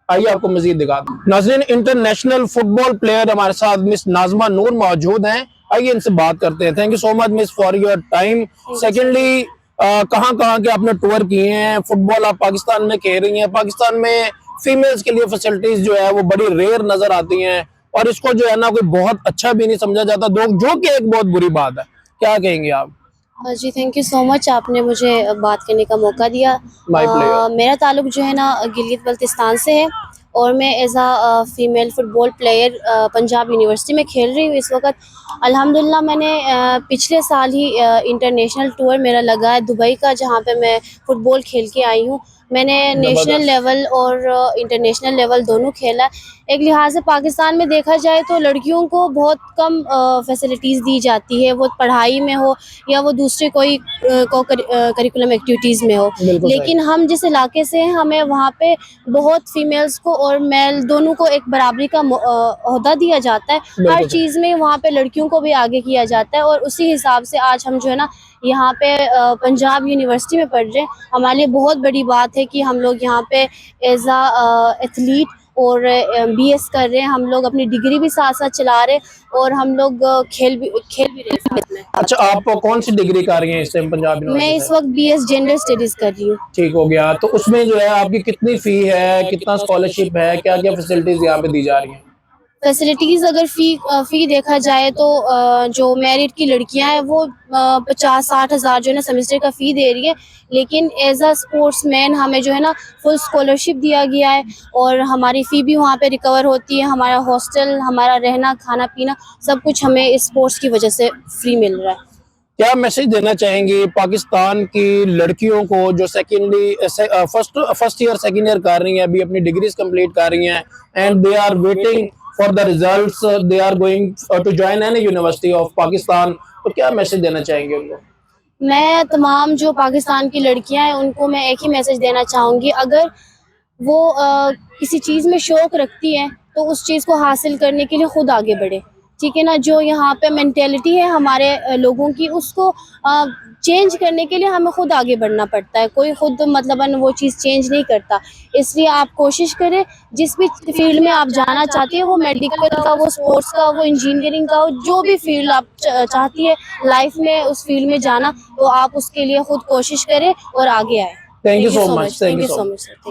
आइए आपको मजीद दिखा दूं। नाज़रीन, इंटरनेशनल फुटबॉल प्लेयर हमारे साथ मिस नाज़मा नूर मौजूद हैं। आइए इनसे बात करते हैं। Thank you so much miss for your time. Secondly, कहाँ कहाँ के आपने टूर किए हैं? फुटबॉल आप पाकिस्तान में खेल रही हैं। पाकिस्तान में फीमेल्स के लिए फैसिलिटीज जो है वो बड़ी रेयर नजर आती हैं, और इसको जो है ना कोई बहुत अच्छा भी नहीं समझा जाता, जो कि एक बहुत बुरी बात है। क्या कहेंगे आप? जी, थैंक यू सो मच, आपने मुझे बात करने का मौका दिया। My player. मेरा ताल्लुक जो है ना गिलगित बल्तिस्तान से है, और मैं as a female football player Punjab university में खेल रही हूँ इस वक़्त। अल्हम्दुलिल्लाह मैंने पिछले साल ही इंटरनेशनल टूर मेरा लगा है दुबई का, जहाँ पे मैं फ़ुटबॉल खेल के आई हूँ। मैंने नेशनल जबरदस्त। लेवल और इंटरनेशनल लेवल दोनों खेला है। एक लिहाज से पाकिस्तान में देखा जाए तो लड़कियों को बहुत कम फैसिलिटीज़ दी जाती है, वो पढ़ाई में हो या वो दूसरे कोई करिकुलम एक्टिविटीज़ में हो। बिल्कुल सही। लेकिन हम जिस इलाके से हैं, हमें वहाँ पे बहुत फीमेल्स को और मेल दोनों को एक बराबरी का ओहदा दिया जाता है। हर बिल्कुल सही। चीज़ में वहाँ पे लड़कियों को भी आगे किया जाता है, और उसी हिसाब से आज हम जो है ना यहाँ पे पंजाब यूनिवर्सिटी में पढ़ रहे हैं। हमारे लिए बहुत बड़ी बात है कि हम लोग यहाँ पे एज़ एथलीट और बीएस कर रहे हैं। हम लोग अपनी डिग्री भी साथ साथ चला रहे हैं, और हम लोग खेल भी रहे हैं साथ में। अच्छा, आप कौन सी डिग्री कर रही हैं इस टाइम पंजाब मैं यूनिवर्सिटी इस से? वक्त बीएस जेंडर स्टडीज कर रही हूँ। ठीक हो गया। तो उसमें जो है आपकी कितनी फी है, कितना स्कॉलरशिप है, क्या क्या फैसिलिटीज यहाँ पे दी जा रही हैं? फैसिलिटीज़ अगर फ़ी देखा जाए तो जो मैरिड की लड़कियां हैं वो 50-60 हज़ार जो है ना सेमेस्टर का फ़ी दे रही है। लेकिन एज अ स्पोर्ट्समैन हमें जो है ना फुल स्कॉलरशिप दिया गया है, और हमारी फ़ी भी वहाँ पे रिकवर होती है। हमारा हॉस्टल, हमारा रहना, खाना पीना सब कुछ हमें इस स्पोर्ट्स की वजह से फ्री मिल रहा है। क्या मैसेज देना चाहेंगे पाकिस्तान की लड़कियों को जो फर्स्ट ईयर सेकेंड ईयर कर रही हैं, अभी अपनी डिग्रीज कंप्लीट कर रही हैं, and they are waiting for the results, they are going to join an university of Pakistan? तो क्या मैसेज देना चाहेंगे उनको? मैं तमाम जो पाकिस्तान की लड़कियां हैं उनको मैं एक ही मैसेज देना चाहूँगी, अगर वो किसी चीज़ में शौक़ रखती हैं तो उस चीज़ को हासिल करने के लिए खुद आगे बढ़े। ठीक है ना? जो यहाँ पे मेंटेलिटी है हमारे लोगों की, उसको चेंज करने के लिए हमें खुद आगे बढ़ना पड़ता है। कोई खुद मतलबन वो चीज़ चेंज नहीं करता। इसलिए आप कोशिश करें, जिस भी फील्ड में आप जाना चाहती हैं, वो मेडिकल का, वो स्पोर्ट्स का, वो इंजीनियरिंग का हो, जो भी फील्ड आप चाहती है लाइफ में उस फील्ड में जाना, तो आप उसके लिए खुद कोशिश करें और आगे आए। Thank you thank you so so much, much. Thank thank you you so so much. Much sir.